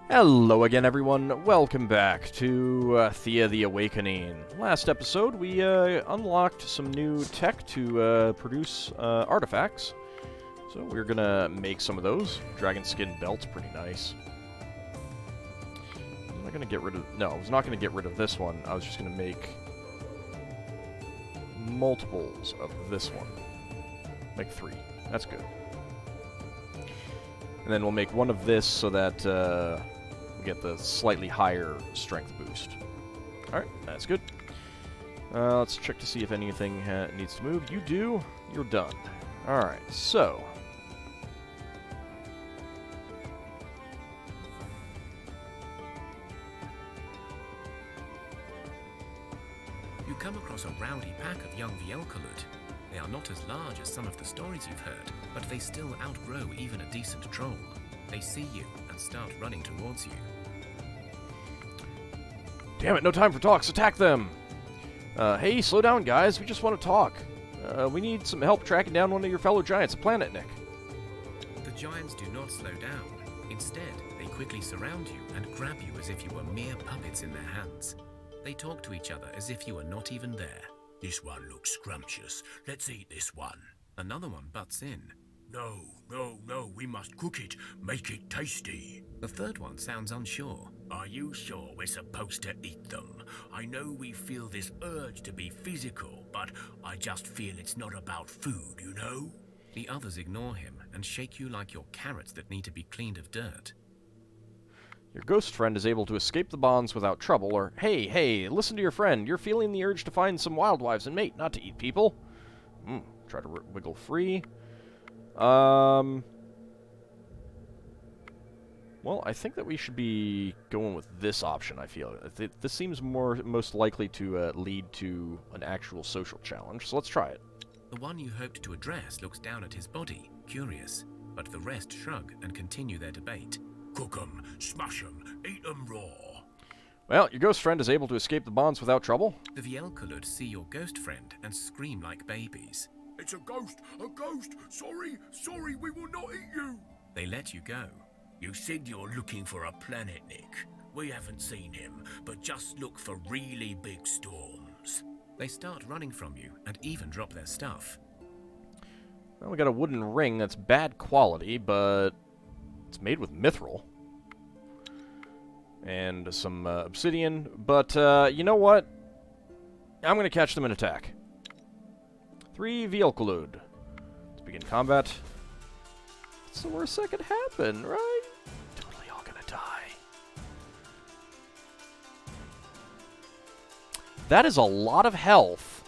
Hello again, everyone. Welcome back to Thea the Awakening. Last episode, we unlocked some new tech to produce artifacts. So we're gonna make some of those. Dragon skin belt's pretty nice. I'm not gonna get rid of... No, I was not gonna get rid of this one. I was just gonna make multiples of this one. Like 3. That's good. And then we'll make one of this so that we get the slightly higher strength boost. Alright, that's good. Let's check to see if anything needs to move. You do. You're done. Alright, so... You come across a rowdy pack of young Vielkalud. They are not as large as some of the stories you've heard, but they still outgrow even a decent troll. They see you and start running towards you. Damn it, no time for talks. Attack them! Hey, slow down, guys. We just want to talk. We need some help tracking down one of your fellow giants, a planet Nick. The giants do not slow down. Instead, they quickly surround you and grab you as if you were mere puppets in their hands. They talk to each other as if you were not even there. This one looks scrumptious. Let's eat this one. Another one butts in. No, we must cook it, make it tasty. The third one sounds unsure. Are you sure we're supposed to eat them? I know we feel this urge to be physical, but I just feel it's not about food, you know? The others ignore him and shake you like you're carrots that need to be cleaned of dirt. Your ghost friend is able to escape the bonds without trouble, or, hey, listen to your friend. You're feeling the urge to find some wild wives and mate, not to eat people. Try to wiggle free. Well, I think that we should be going with this option, I feel. This seems most likely to lead to an actual social challenge, so let's try it. The one you hoped to address looks down at his body, curious, but the rest shrug and continue their debate. Cook 'em, smash 'em, eat 'em raw. Well, your ghost friend is able to escape the bonds without trouble. The Vielkalud see your ghost friend and scream like babies. It's a ghost, a ghost! Sorry, we will not eat you! They let you go. You said you're looking for a planet, Nick. We haven't seen him, but just look for really big storms. They start running from you and even drop their stuff. Well, we got a wooden ring that's bad quality, but it's made with mithril. And some obsidian, but you know what? I'm going to catch them in attack. 3 Vielkalud. Let's begin combat. What's the worst that could happen, right? Totally all going to die. That is a lot of health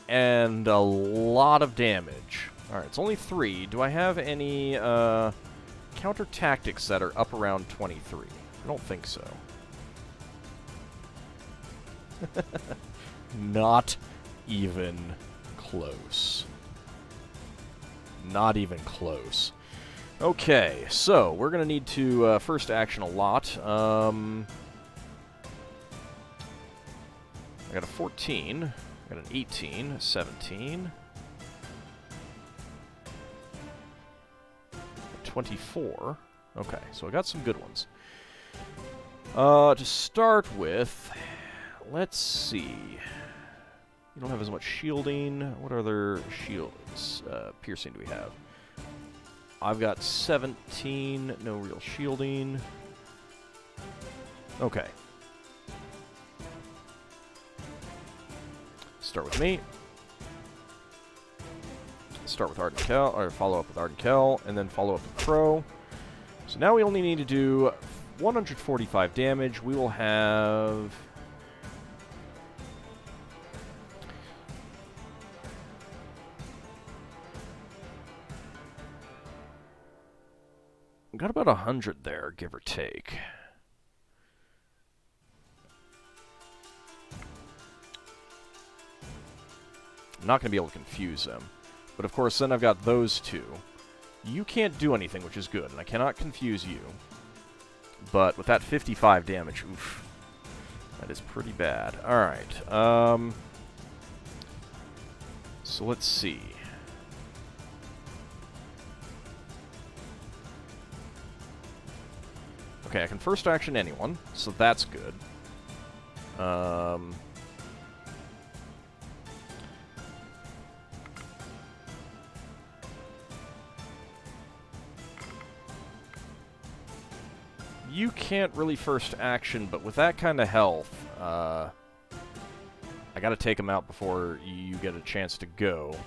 and a lot of damage. Alright, it's only 3. Do I have any counter tactics that are up around 23? I don't think so. Not even close. Not even close. Okay, so we're going to need to first action a lot. I got a 14. I got an 18, 17. 24. Okay, so I got some good ones. To start with, let's see. You don't have as much shielding. What other shields, piercing do we have? I've got 17, no real shielding. Okay. Start with me. Start with Ardent Kel, or follow up with Ardent Kel, and then follow up with Crow. So now we only need to do 145 damage. We will have... got about 100 there, give or take. I'm not going to be able to confuse them. But of course, then I've got those two. You can't do anything, which is good, and I cannot confuse you. But with that 55 damage, oof. That is pretty bad. Alright, so let's see. Okay, I can first action anyone, so that's good. You can't really first action, but with that kind of health, I gotta take him out before you get a chance to go.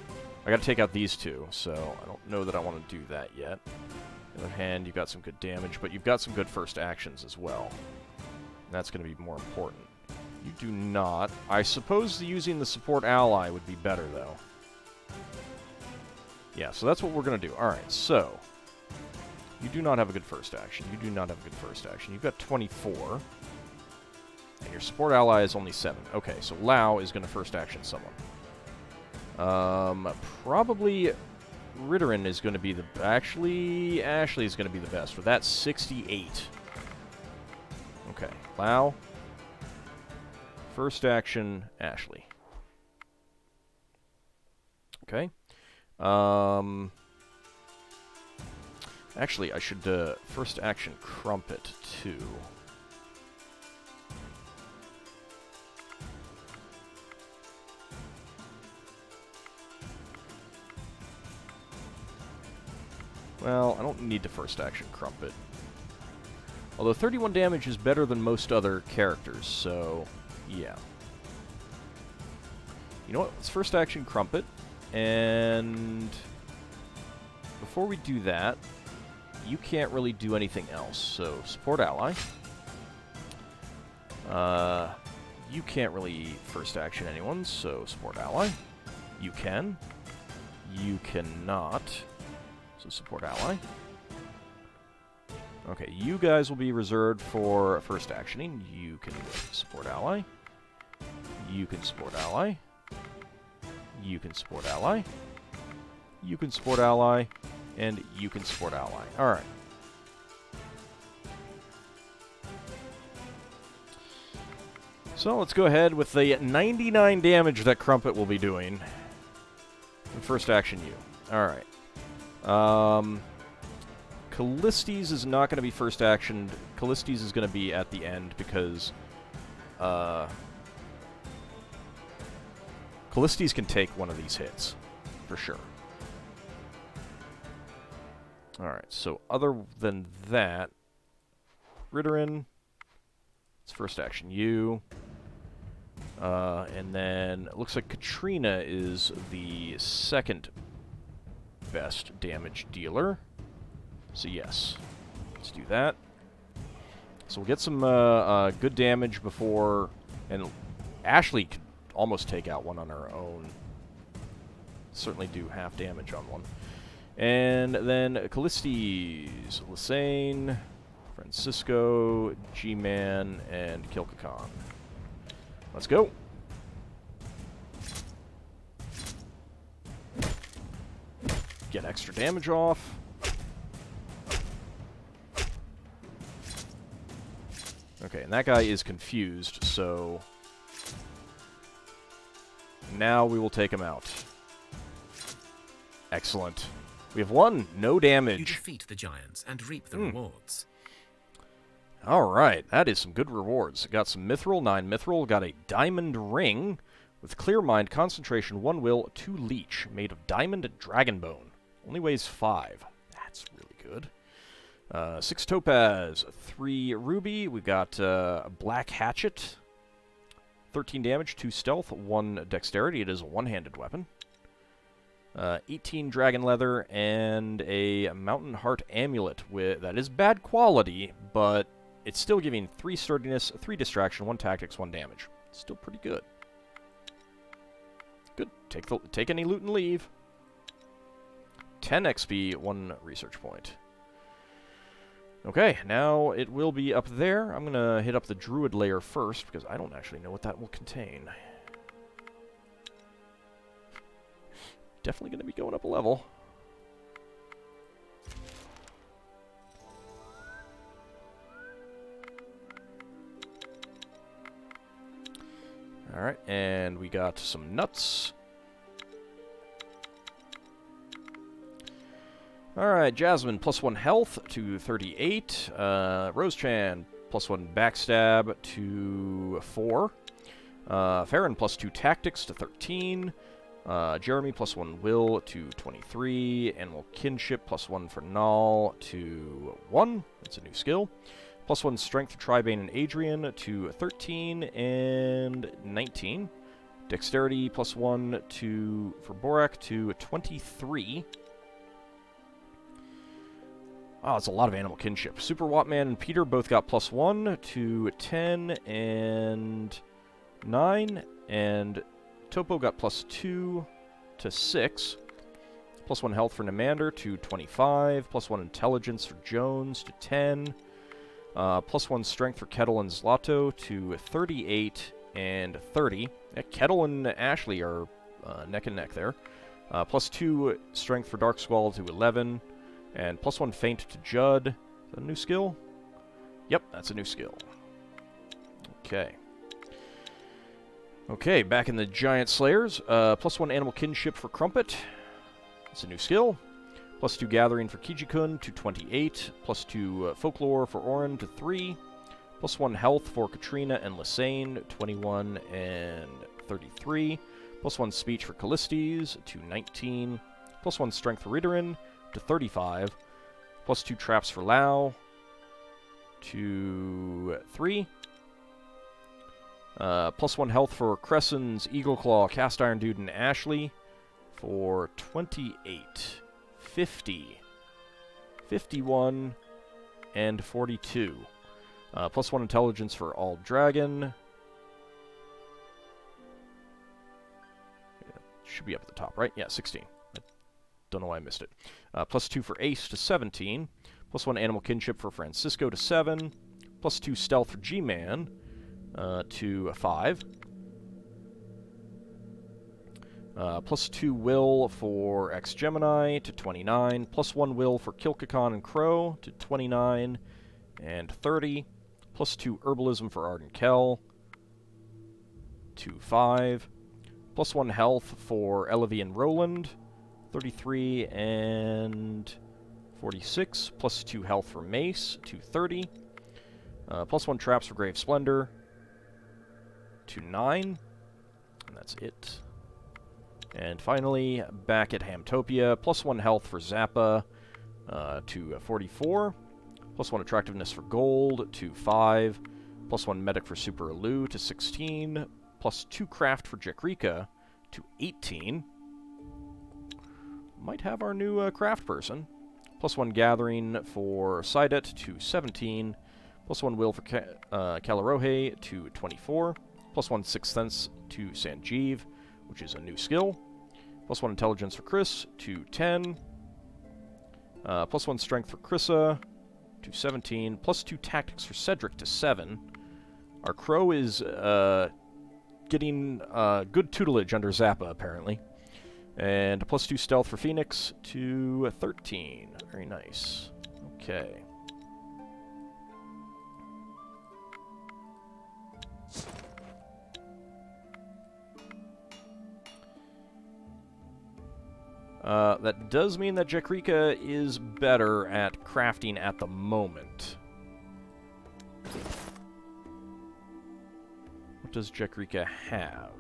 I gotta take out these two, so I don't know that I want to do that yet. On the other hand, you've got some good damage, but you've got some good first actions as well. And that's gonna be more important. You do not. I suppose using the support ally would be better, though. Yeah, so that's what we're gonna do. Alright, so... You do not have a good first action. You do not have a good first action. You've got 24. And your support ally is only 7. Okay, so Lao is going to first action someone. Probably Ritterin is going to be the... Actually, Ashley is going to be the best. For that, 68. Okay, Lao. First action, Ashley. Okay. Actually, I should first action Crumpet, too. Well, I don't need to first action Crumpet. Although 31 damage is better than most other characters, so yeah. You know what? Let's first action Crumpet, and before we do that, you can't really do anything else, so support ally. You can't really first action anyone, so support ally. You can. You cannot, so support ally. Okay, you guys will be reserved for first actioning. You can support ally. You can support ally. You can support ally. You can support ally. And you can support ally. Alright. So let's go ahead with the 99 damage that Crumpet will be doing. And first action you. Alright. Callistes is not going to be first actioned. Callistes is going to be at the end because Callistes can take one of these hits. For sure. Alright, so other than that, Ritterin, it's first action you. And then it looks like Katrina is the second best damage dealer. So yes, let's do that. So we'll get some good damage before, and Ashley could almost take out one on her own. Certainly do half damage on one. And then Callistes, Lysane, Francisco, G-Man, and Kilkakan. Let's go. Get extra damage off. Okay, and that guy is confused, so now we will take him out. Excellent. We have won. No damage. You defeat the giants and reap the rewards. Alright, that is some good rewards. Got some mithril, 9 mithril. Got a diamond ring with clear mind, concentration, 1 will, 2 leech, made of diamond and dragon bone. Only weighs 5. That's really good. 6 topaz, 3 ruby. We got a black hatchet, 13 damage, 2 stealth, 1 dexterity. It is a one-handed weapon. 18 dragon leather, and a mountain heart amulet that is bad quality, but it's still giving 3 sturdiness, 3 distraction, 1 tactics, 1 damage. Still pretty good. Good. Take any loot and leave. 10 XP, 1 research point. Okay, now it will be up there. I'm going to hit up the druid layer first, because I don't actually know what that will contain. Definitely going to be going up a level. Alright, and we got some nuts. Alright, Jasmine, +1 health to 38. Rose-chan, +1 backstab to 4. Farron, +2 tactics to 13. Jeremy, +1 will to 23. Animal kinship, +1 for Null to 1. That's a new skill. +1 strength for Tribane and Adrian to 13 and 19. Dexterity, +1 for Borak to 23. Oh, that's a lot of animal kinship. Super Wattman and Peter both got +1 to 10 and 9. And Topo got +2 to 6. +1 health for Namander to 25. +1 intelligence for Jones to 10. +1 strength for Kettle and Zlato to 38 and 30. Yeah, Kettle and Ashley are neck and neck there. +2 strength for Dark Squall to 11. And +1 feint to Judd. Is that a new skill? Yep, that's a new skill. Okay. Okay, back in the Giant Slayers. +1 animal kinship for Crumpet. That's a new skill. +2 gathering for Kijikun to 28. +2 folklore for Orin to 3. +1 health for Katrina and Lysane, 21 and 33. +1 speech for Callistes to 19. +1 strength for Ridorin to 35. +2 traps for Lau to 3. +1 health for Crescens, Eagleclaw, Cast Iron Dude, and Ashley for 28, 50, 51, and 42. +1 intelligence for AuldDragon. Should be up at the top, right? Yeah, 16. I don't know why I missed it. +2 for Ace to 17. +1 animal kinship for Francisco to 7. +2 stealth for G-Man to 5. +2 will for X-Gemini to 29. +1 will for Kilkakon and Crow to 29 and 30. +2 herbalism for Arden Kell to 5. +1 health for Elevie and Roland, 33 and 46. +2 health for Mace to 30. +1 traps for Grave Splendor to 9. And that's it. And finally, back at Hamtopia, +1 health for Zappa to 44. +1 attractiveness for Gold to 5. +1 medic for Super Elu to 16. +2 craft for Jakrika to 18. Might have our new craft person. +1 gathering for Sidet to 17. +1 will for Calarohe to 24. +1 sixth sense to Sanjeev, which is a new skill. +1 intelligence for Chris to 10. +1 strength for Krissa to 17. +2 tactics for Cedric to 7. Our Crow is getting good tutelage under Zappa, apparently. And +2 stealth for Phoenix to 13. Very nice. Okay. That does mean that Jakrika is better at crafting at the moment. What does Jakrika have?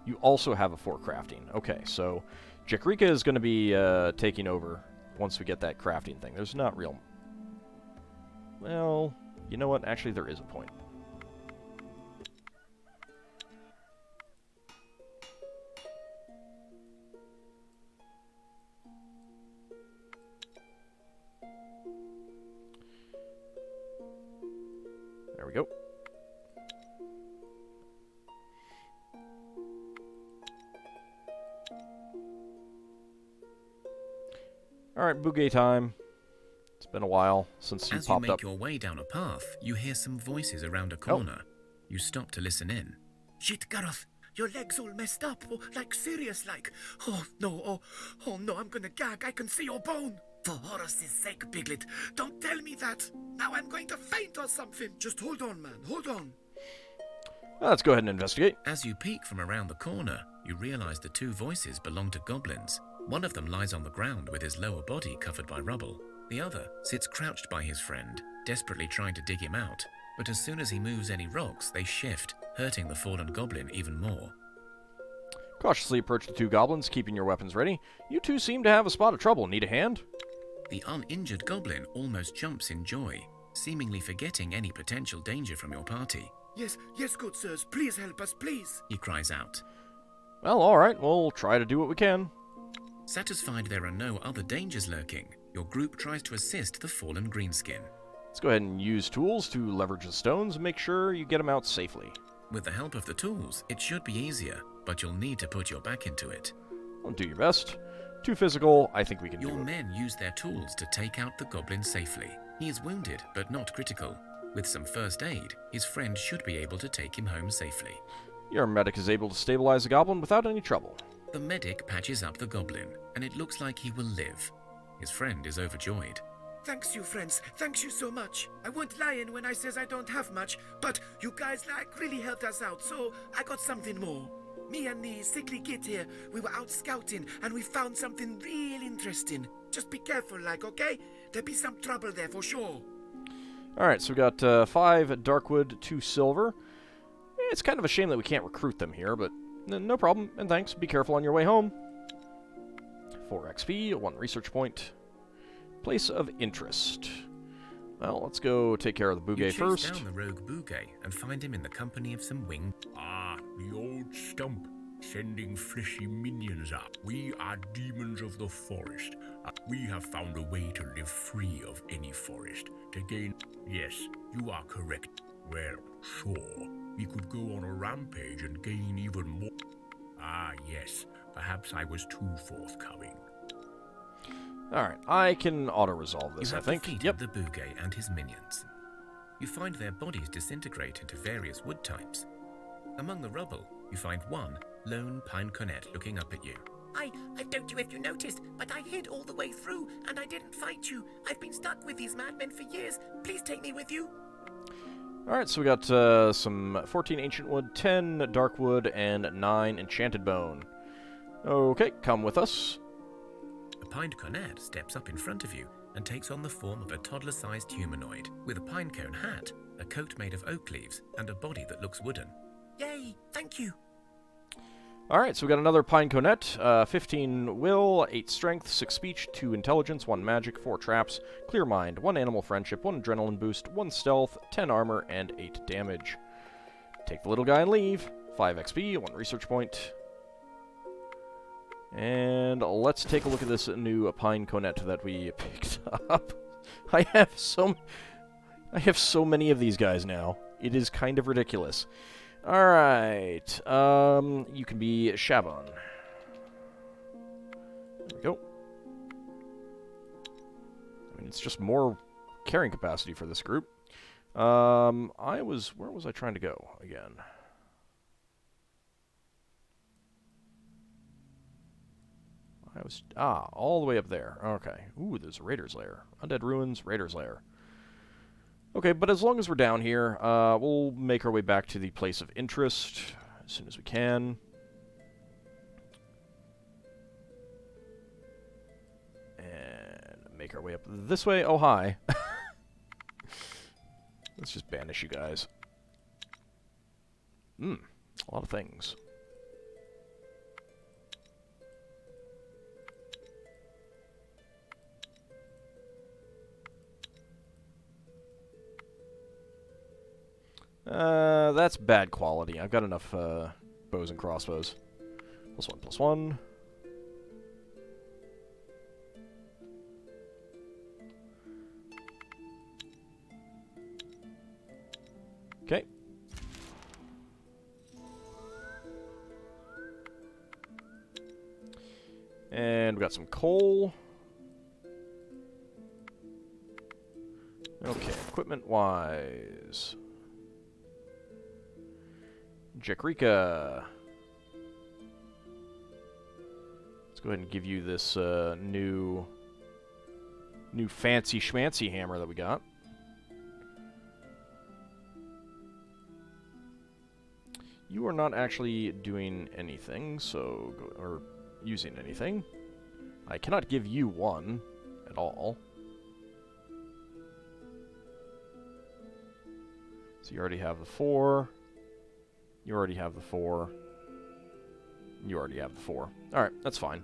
You also have a 4 crafting. Okay, so Jakrika is going to be taking over once we get that crafting thing. There's not real... Well, you know what? Actually, there is a point. There we go. Alright, Bouguet time. It's been a while since you As popped you make up. your way down a path, you hear some voices around a corner. You stop to listen in. Shit, Gareth, your leg's all messed up. Oh, like, serious, like. Oh, no, oh, no, I'm gonna gag. I can see your bone. For Horus's sake, Piglet, don't tell me that. Now I'm going to faint or something. Just hold on, man, hold on. Well, let's go ahead and investigate. As you peek from around the corner, you realize the 2 voices belong to goblins. One of them lies on the ground with his lower body covered by rubble. The other sits crouched by his friend, desperately trying to dig him out. But as soon as he moves any rocks, they shift, hurting the fallen goblin even more. Cautiously approach the two goblins, keeping your weapons ready. You two seem to have a spot of trouble. Need a hand? The uninjured goblin almost jumps in joy, seemingly forgetting any potential danger from your party. Yes, yes, good sirs. Please help us, please. He cries out. Well, alright. We'll try to do what we can. Satisfied there are no other dangers lurking, your group tries to assist the fallen greenskin. Let's go ahead and use tools to leverage the stones and make sure you get them out safely. With the help of the tools, it should be easier, but you'll need to put your back into it. Well, do your best. Too physical, I think we can do Your it. men use their tools to take out the goblin safely. He is wounded, but not critical. With some first aid, his friend should be able to take him home safely. Your medic is able to stabilize the goblin without any trouble. The medic patches up the goblin, and it looks like he will live. His friend is overjoyed. Thanks you, friends. Thanks you so much. I won't lie in when I says I don't have much, but you guys really helped us out, so I got something more. Me and the sickly git here, we were out scouting and we found something real interesting. Just be careful, okay? There'll be some trouble there for sure. Alright, so we got 5 darkwood, 2 silver. It's kind of a shame that we can't recruit them here, but no problem, and thanks. Be careful on your way home. 4 XP, 1 research point. Place of interest. Well, let's go take care of the Bugay first. You chase down the rogue Bugay and find him in the company of some winged... Ah, the old stump, sending fleshy minions up. We are demons of the forest. We have found a way to live free of any forest, to gain... Yes, you are correct. Well, sure, we could go on a rampage and gain even more. Ah, yes, perhaps I was too forthcoming. Alright, I can auto-resolve this, I think. You have defeated the Bugay and his minions. You find their bodies disintegrate into various wood types. Among the rubble, you find one lone pine cornet looking up at you. I don't know if you noticed, but I hid all the way through, and I didn't fight you. I've been stuck with these madmen for years. Please take me with you. Alright, so we got some 14 ancient wood, 10 dark wood, and 9 enchanted bone. Okay, come with us. A pine cornet steps up in front of you and takes on the form of a toddler-sized humanoid with a pinecone hat, a coat made of oak leaves, and a body that looks wooden. Yay, thank you. Alright, so we got another pine cornet, 15 will, 8 strength, 6 speech, 2 intelligence, 1 magic, 4 traps, clear mind, 1 animal friendship, 1 adrenaline boost, 1 stealth, 10 armor, and 8 damage. Take the little guy and leave. 5 XP, 1 research point. And let's take a look at this new pine cornet that we picked up. I have so many of these guys now. It is kind of ridiculous. Alright, you can be Shaban. There we go. I mean, it's just more carrying capacity for this group. Where was I trying to go again? All the way up there. Okay. Ooh, there's a Raider's Lair. Undead Ruins, Raider's Lair. Okay, but as long as we're down here, we'll make our way back to the place of interest as soon as we can. And make our way up this way. Oh, hi. Let's just banish you guys. A lot of things. That's bad quality. I've got enough bows and crossbows. +1/+1. Okay. And we got some coal. Okay, equipment-wise. Jakrika. Let's go ahead and give you this new fancy schmancy hammer that we got. You are not actually doing anything, or using anything. I cannot give you 1 at all. So you already have the 4. You already have the 4. You already have the 4. Alright, that's fine.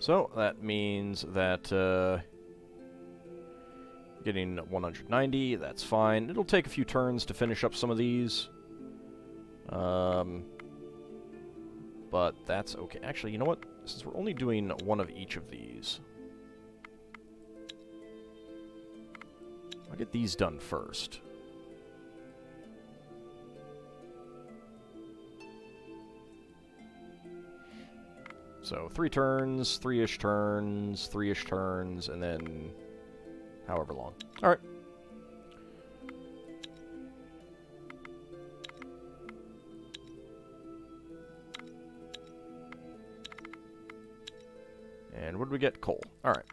So, that means that, getting 190, that's fine. It'll take a few turns to finish up some of these. But that's okay. Actually, you know what? Since we're only doing 1 of each of these, I'll get these done first. So 3 turns, 3-ish turns, 3-ish turns, and then however long. Alright. And what did we get? Coal. Alright.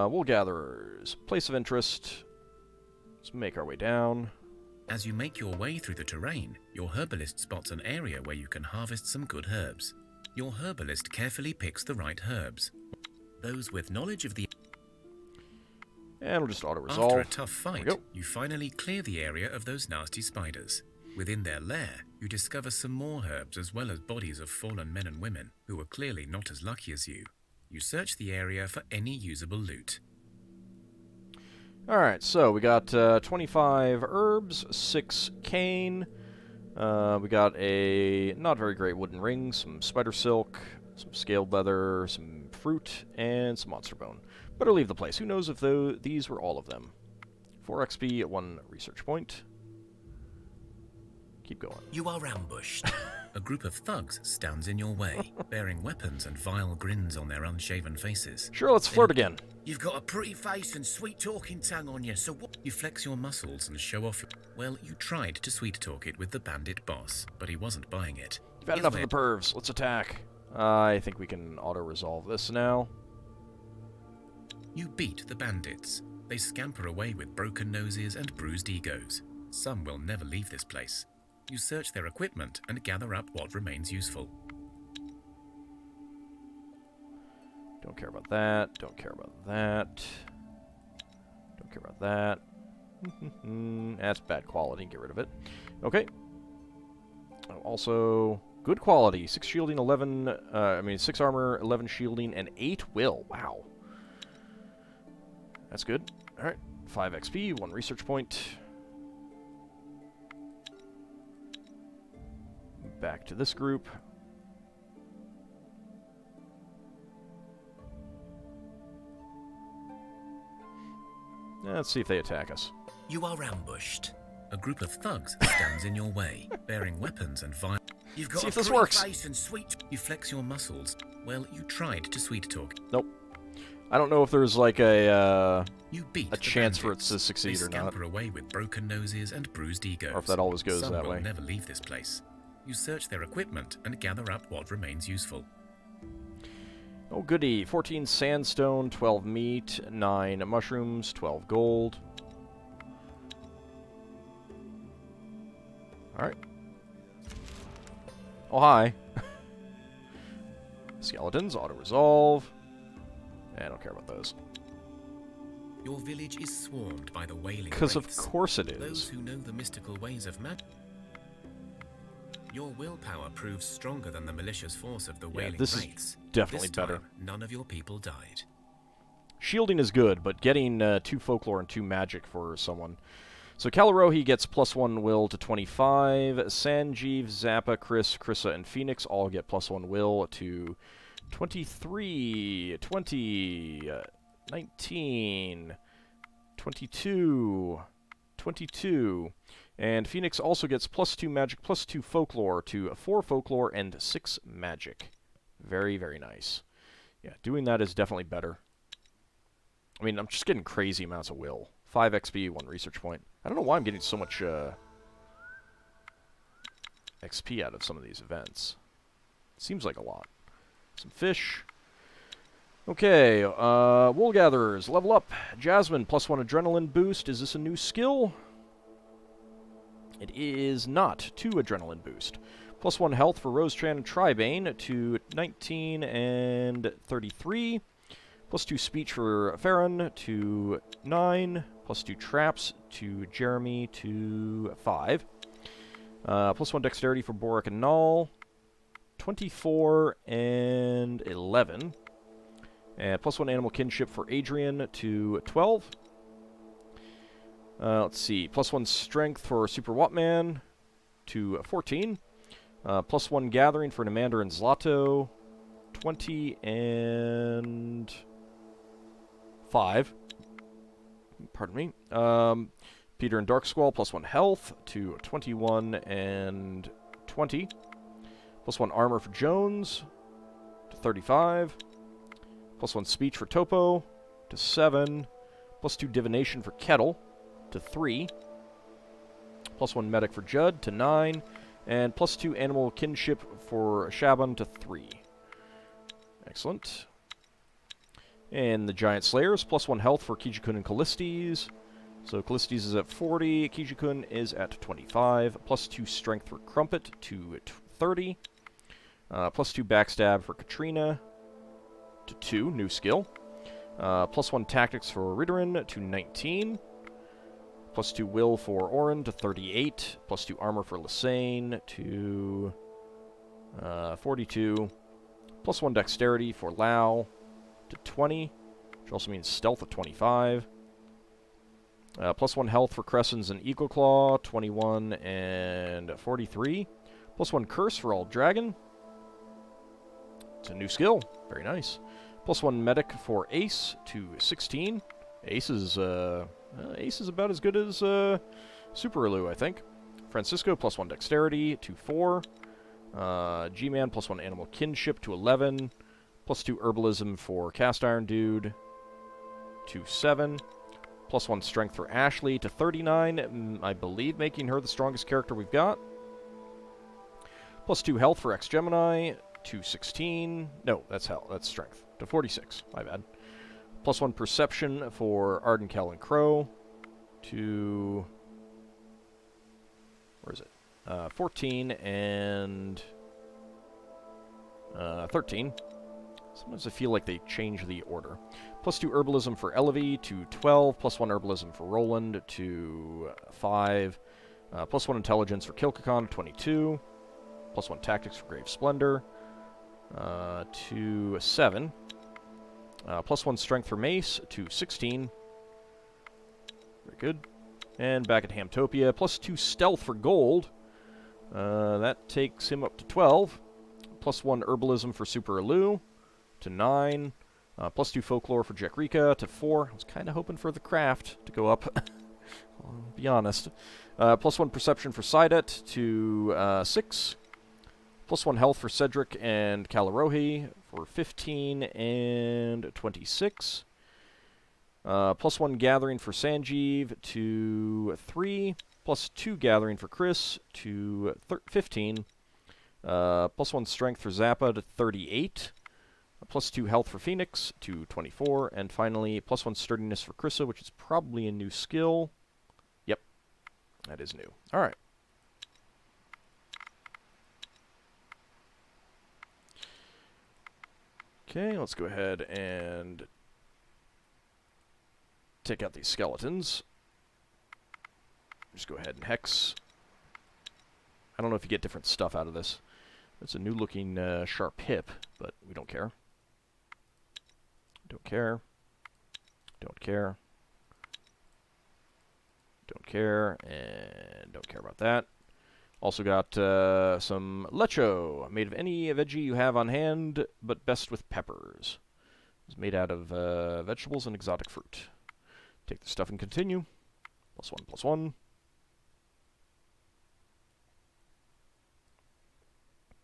Wool gatherers. Place of interest. Let's make our way down. As you make your way through the terrain, your herbalist spots an area where you can harvest some good herbs. Your herbalist carefully picks the right herbs. Those with knowledge of the... And we'll just auto-resolve. After a tough fight, you finally clear the area of those nasty spiders. Within their lair, you discover some more herbs as well as bodies of fallen men and women who were clearly not as lucky as you. You search the area for any usable loot. Alright, so we got 25 herbs, 6 cane, we got a not very great wooden ring, some spider silk, some scaled leather, some fruit, and some monster bone. Better leave the place. Who knows if these were all of them. 4 XP at 1 research point. Keep going. You are ambushed. A group of thugs stands in your way, bearing weapons and vile grins on their unshaven faces. Sure, let's flirt again. You've got a pretty face and sweet talking tongue on you, so what? You flex your muscles and show off your... Well, you tried to sweet-talk it with the bandit boss, but he wasn't buying it. You've had enough of the pervs. Let's attack. I think we can auto-resolve this now. You beat the bandits. They scamper away with broken noses and bruised egos. Some will never leave this place. You search their equipment and gather up what remains useful. Don't care about that. Don't care about that. Don't care about that. That's bad quality. Get rid of it. Okay. Also, good quality. 6 shielding, 6 armor, 11 shielding, and 8 will. Wow. That's good. Alright. 5 XP, 1 research point. Back to this group. Let's see if they attack us. You are ambushed. A group of thugs stands in your way, bearing weapons and vile... You've got see a if this pretty works. face and sweet... You flex your muscles. Well, you tried to sweet-talk. Nope. I don't know if there's like a You beat a the chance for it bandits. to succeed They or not. scamper away with broken noses and bruised egos. Or if that always goes Some that will way. never leave this place. You search their equipment and gather up what remains useful. Oh goody. 14 sandstone, 12 meat, 9 mushrooms, 12 gold. Alright. Oh, hi. Skeletons, auto-resolve. I don't care about those. Your village is swarmed by the wailing Because of wraiths. course it Those is. who know the mystical ways of magic. Your willpower proves stronger than the malicious force of the wailing this is wraiths. definitely This time, better. none of your people died. Shielding is good, but getting 2 folklore and 2 magic for someone. So Calarohi gets +1 will to 25. Sanjeev, Zappa, Chris, Krissa, and Phoenix all get +1 will to 23, 20, 19, 22, 22. And Phoenix also gets +2 magic, +2 folklore to 4 folklore and 6 magic. Very, very nice. Yeah, doing that is definitely better. I mean, I'm just getting crazy amounts of will. 5 XP, 1 research point. I don't know why I'm getting so much XP out of some of these events. Seems like a lot. Some fish. Okay, wool gatherers, level up. Jasmine, +1 adrenaline boost. Is this a new skill? It is not. 2 adrenaline boost. +1 health for Rosetran and Tribane to 19 and 33. +2 speech for Farron to 9. +2 traps to Jeremy to 5. +1 dexterity for Boric and Null. 24 and 11. And +1 animal kinship for Adrian to 12. Let's see. +1 strength for Super Wattman to 14. +1 gathering for Namander and Zlato. 20 and 5. Pardon me. Peter and Dark Squall, +1 health to 21 and 20. +1 armor for Jones to 35. +1 speech for Topo to 7. +2 divination for Kettle to 3. +1 medic for Judd to 9. And +2 animal kinship for Shaban to 3. Excellent. And the Giant Slayers, +1 health for Kijikun and Callistes. So Callistes is at 40, Kijikun is at 25. +2 strength for Crumpet to 30. +2 backstab for Katrina to 2, new skill. +1 tactics for Ridderin to 19. +2 will for Orin to 38. +2 armor for Lysane to 42. +1 dexterity for Lao to 20, which also means stealth at 25. +1 health for Cressons and Eagle Claw, 21 and 43. +1 curse for AuldDragon. It's a new skill. Very nice. +1 medic for Ace to 16. Ace is about as good as Super Elu, I think. Francisco, +1 dexterity to 4. G-Man, +1 animal kinship to 11. +2 herbalism for Cast Iron Dude to 7. +1 strength for Ashley to 39, I believe making her the strongest character we've got. +2 health for X-Gemini to 16. No, that's strength. To 46, my bad. +1 perception for Ardenkel and Crow to... where is it? 14 and 13. Sometimes I feel like they change the order. +2 herbalism for Elevie to 12. +1 herbalism for Roland to 5. +1 intelligence for Kilkakon to 22. +1 tactics for Grave Splendor to 7. +1 strength for Mace to 16. Very good. And back at Hamtopia, +2 stealth for Gold. That takes him up to 12. +1 herbalism for Super Elu to 9. +2 folklore for Jekrika to 4. I was kind of hoping for the craft to go up. I'll be honest. +1 perception for Sidet to 6. +1 health for Cedric and Kalarohi for 15 and 26. +1 gathering for Sanjeev to 3. +2 gathering for Chris to 15. +1 strength for Zappa to 38. +2 health for Phoenix to 24. And finally, +1 sturdiness for Krissa, which is probably a new skill. Yep, that is new. All right. Okay, let's go ahead and take out these skeletons. Just go ahead and hex. I don't know if you get different stuff out of this. It's a new looking sharp hip, but we don't care. Don't care. Don't care. Don't care. And don't care about that. Also got some lecho, made of any veggie you have on hand, but best with peppers. It's made out of vegetables and exotic fruit. Take the stuff and continue. +1, +1.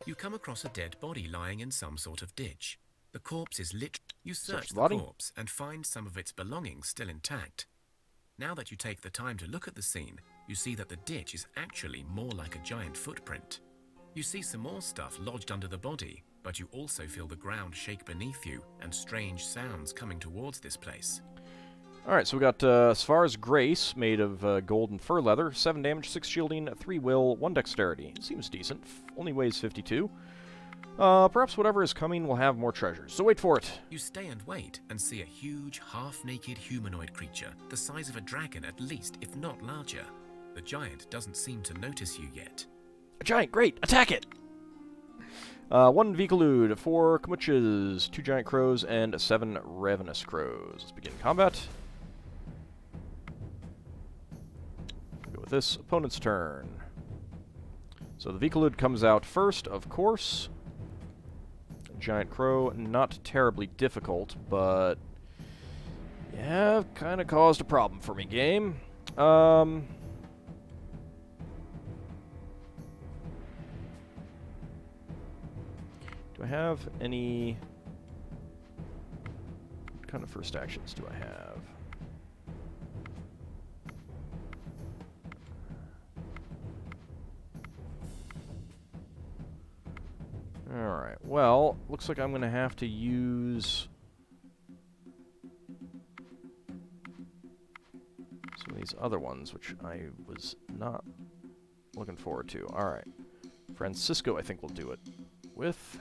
You come across a dead body lying in some sort of ditch. The corpse is lit. You search the body? corpse and find some of its belongings still intact. Now that you take the time to look at the scene, you see that the ditch is actually more like a giant footprint. You see some more stuff lodged under the body, but you also feel the ground shake beneath you and strange sounds coming towards this place. Alright, so we got Svar's Grace, made of gold and fur leather. 7 damage, 6 shielding, 3 will, 1 dexterity. Seems decent. Only weighs 52. Perhaps whatever is coming will have more treasures, so wait for it. You stay and wait and see a huge, half-naked humanoid creature, the size of a dragon at least, if not larger. The giant doesn't seem to notice you yet. A giant, great! Attack it! 1 Vikalud, 4 Kmuches, 2 giant crows, and 7 ravenous crows. Let's begin combat. Go with this. Opponent's turn. So the Vikalud comes out first, of course. Giant crow, not terribly difficult, but yeah, kind of caused a problem for me, game. Do I have any... What kind of first actions do I have? Alright, well, looks like I'm going to have to use some of these other ones, which I was not looking forward to. Alright, Francisco I think will do it with.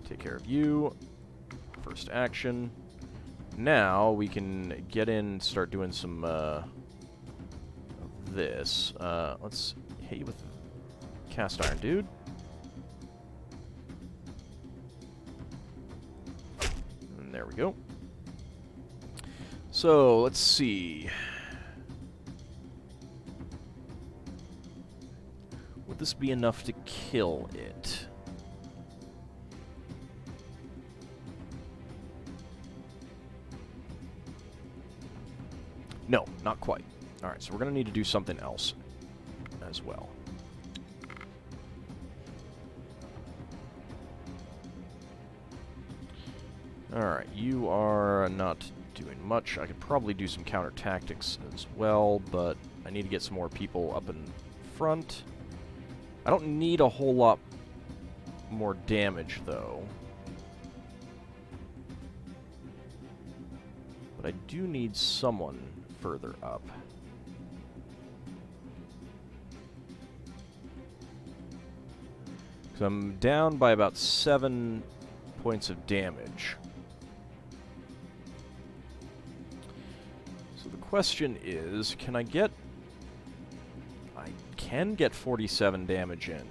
Take care of you. First action. Now we can get in and start doing some this. Let's hit you with cast iron, dude. And there we go. So, let's see. Would this be enough to kill it? No, not quite. Alright, so we're going to need to do something else as well. Alright, you are not doing much. I could probably do some counter tactics as well, but I need to get some more people up in front. I don't need a whole lot more damage, though. But I do need someone further up. So I'm down by about 7 points of damage. So the question is, can I get... I can get 47 damage in.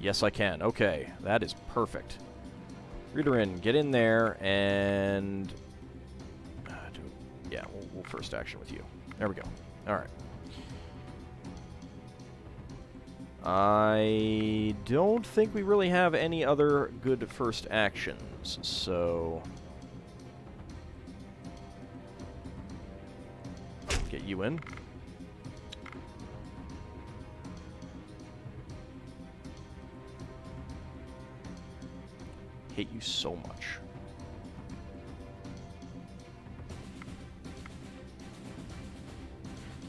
Yes, I can. Okay, that is perfect. Reader in, get in there, and... yeah, we'll first action with you. There we go. Alright. I don't think we really have any other good first actions, so... get you in. Hate you so much.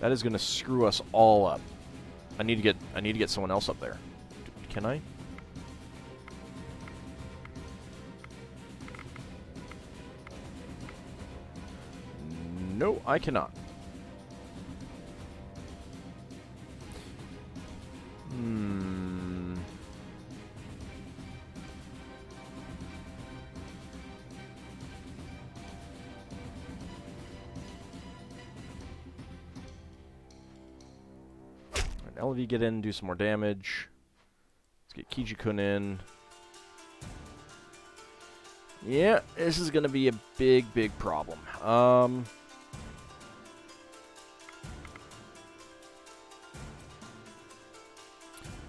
That is going to screw us all up. I need to get someone else up there. Can I? No, I cannot. LV get in, do some more damage. Let's get Kijikun in. Yeah, this is gonna be a big, big problem.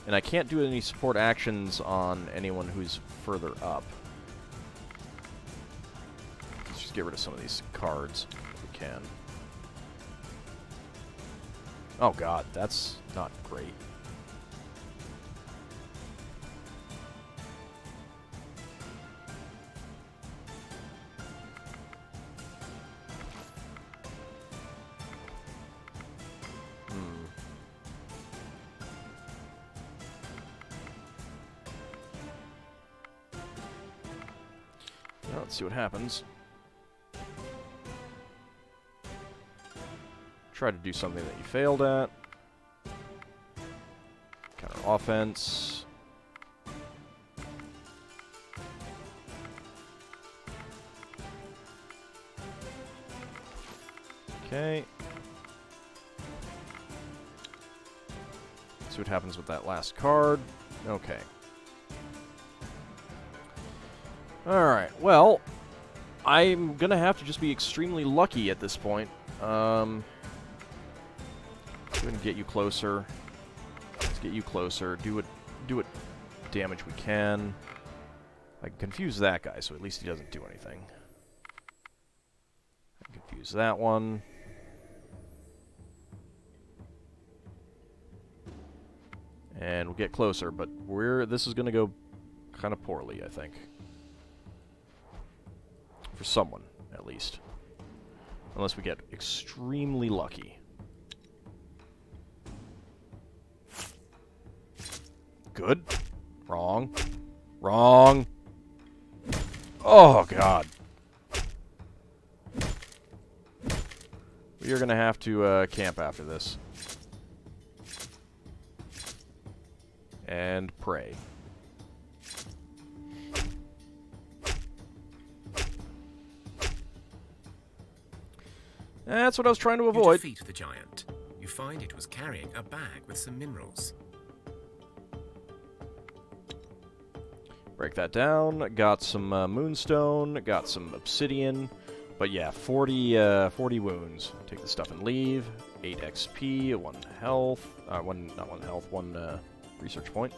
And I can't do any support actions on anyone who's further up. Let's just get rid of some of these cards if we can. Oh god, that's not great. let's see what happens. Try to do something that you failed at. Counter offense. Okay. See what happens with that last card. Okay. Alright, well, I'm gonna have to just be extremely lucky at this point. Go ahead and get you closer. Let's get you closer. Do what damage we can. I can confuse that guy, so at least he doesn't do anything. I can confuse that one. And we'll get closer, but this is going to go kind of poorly, I think. For someone, at least. Unless we get extremely lucky. Good. Wrong. Wrong. Oh, God. We are going to have to camp after this. And pray. That's what I was trying to avoid. You defeat the giant. You find it was carrying a bag with some minerals. Break that down. Got some moonstone. Got some obsidian. But yeah, 40 wounds. Take the stuff and leave. 8 XP, 1 health. Not 1 health, 1 research point.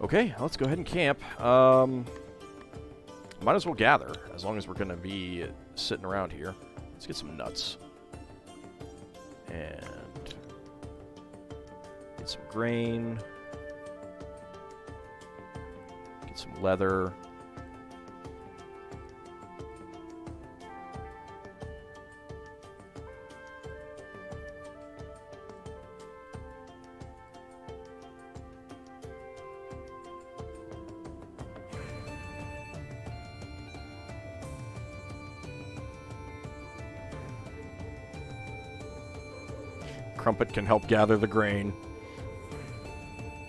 Okay, let's go ahead and camp. Might as well gather, as long as we're going to be sitting around here. Let's get some nuts. And get some grain. Get some leather. Crumpet can help gather the grain.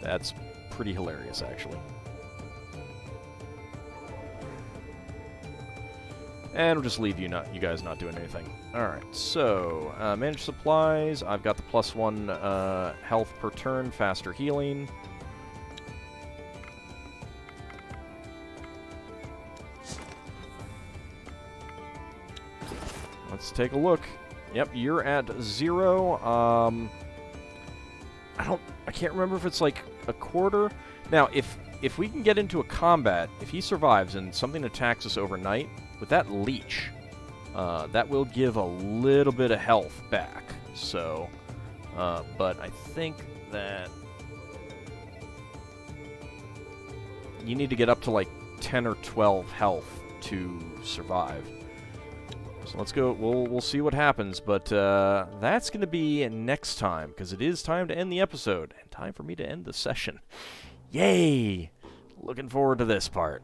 That's pretty hilarious, actually. And we'll just leave you guys not doing anything. Alright, so, manage supplies. I've got the +1 health per turn, faster healing. Let's take a look. Yep, you're at 0. I can't remember if it's like a quarter. Now, if we can get into a combat, if he survives and something attacks us overnight, with that leech, that will give a little bit of health back. So, but I think that you need to get up to like 10 or 12 health to survive. So let's go. We'll see what happens, but that's going to be next time, because it is time to end the episode and time for me to end the session. Yay! Looking forward to this part.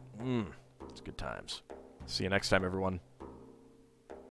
It's good times. See you next time, everyone.